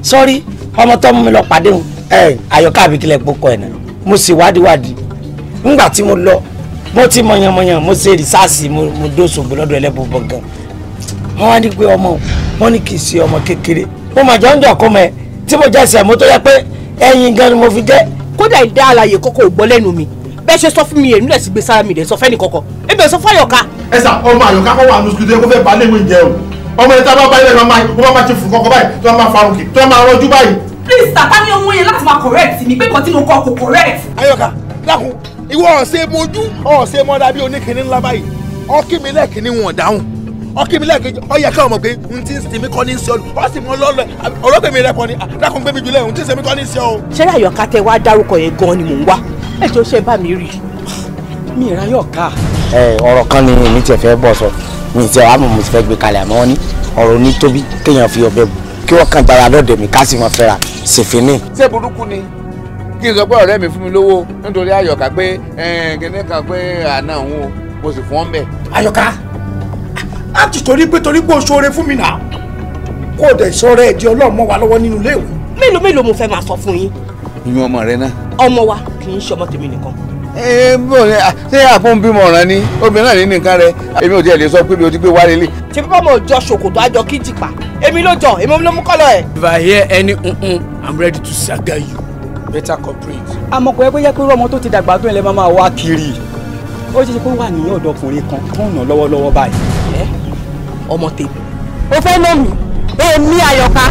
sọ́rí ọmọ tó mú mi lọ pàdé òun Àyọ̀ká àbíkílẹ̀ púpọ̀ ẹ̀ náà mo sì wádìí nígbà tí mo lọ mo ti mọ̀yànmọ̀yàn mo ṣe rìsáàsì mo dóṣogbo lọ́dọ̀ ẹlẹ́bùbọ̀ gan wọ́n wá ní pé ọmọ wọn ní kì í ṣe ọmọ kékeré mo mà jọ́njọ́ kó mọ ẹ tí mo jẹ́ ẹsẹ̀ mo tó yẹ pé ẹyin gan ni mo fi jẹ́. kódà ìdá àlàyé kọ́kọ́ ò gbọ́ lẹ́nu mi bẹ́ẹ̀ ṣe sọ fún mi èmi náà sì gbé sára mi rẹ̀ sọ fẹ́ni kọ́kọ́ ebi ò sọ fún Àyọ̀ká. ẹ sà ọmọ Àyọ̀ká kọ́ wà nùsùlùmí tó yẹ kó fẹ́ balẹ̀ ìwé jẹ o ọmọ yẹn tá a bá bá ilé máa ṣe fún kọ́kọ́ báyìí tó máa farun kì tó máa rọjú báyìí. please tata ni ohun yẹn láti máa correct mi pé nǹkan tí mo kọ kò correct. Àyọ̀ká dákun ìwọ ọ̀sẹ̀ mojú ọ̀sẹ̀ mọ́dà bí oníkìní ńlá báyìí ọkì mi lẹ́ẹ̀kìní wọn dáhùn ọkì mi lẹ́ẹ̀kejì ọyẹ ká ọmọ pé n ti ń sinmi kọ́ ní í ṣe ọ ọ sì mọ lọ́lọ́ ọlọ́pẹ̀ mi rẹ kọ́ ni dákun gbé mi jùlẹ̀ n ti ń sinmi kọ́ ní í ṣe ọ. ṣé Àyọ̀ká tẹ wá dárúkọ yẹn gan ni mò ń wá ẹ jọ ṣe bá mi rí mi ìra Àyọ̀ká. ọ̀rọ̀ kan ni èmi tiẹ̀ fẹ́ bọ̀ sọ mi tiẹ̀ wàá mọ̀ mo ti fẹ́ gbé kalẹ̀ àmọ́ wọ́n ní ọ̀rọ̀ ní tóbi kéèyàn fi ọbẹ̀ bù kí wọ́n kàn gbára lọ́dẹ̀ mi ká sì wọn fẹ́ra ṣèfínì. ṣé burúkú ni kí n sọ pé ọ̀rẹ́ mi fún mi lówó nítorí Àyọ̀ká pé kíní kan pé àná òun o mo sì fún ọ́n bẹ̀. Àyọ̀ká á ti torí pé o ṣoore fún mi náà kó o dẹ̀ sọ̀rọ̀ ẹ̀ di Ọlọ́run mọ́ wa lọ́wọ́ nínú ilé ìwé. mélòó mo fẹ́ máa sọ fún yín. ìyún ọmọ rẹ náà. ọmọ wa kì í ṣe ọmọ tèmi nìkan. ṣé àfún bímọ ọ̀ràn ni obìnrin náà ní nǹkan rẹ èmi ò tiẹ̀ lè sọ pé mi ò ti gbé wálé lé. ṣé bí bọ́mọ̀ jọ ṣòkòtò àjọ kíjìpá èmi ló jọ èmi ló mú kọ́lọ̀ ẹ̀. if I hear any I'm ready to saga you. better cooperate. àmọ́ kò yẹ kó yẹ pé ọmọ tó ti dàgbà tó yẹn lè máa wá kiri ó ṣe kó wà ní ọ̀dọ̀ ọkùnrin kan tó ń nà lọ́wọ́lọ́wọ́ báyìí. ọmọ tèmi. o fẹ́ lómi èmi Àyọ̀ká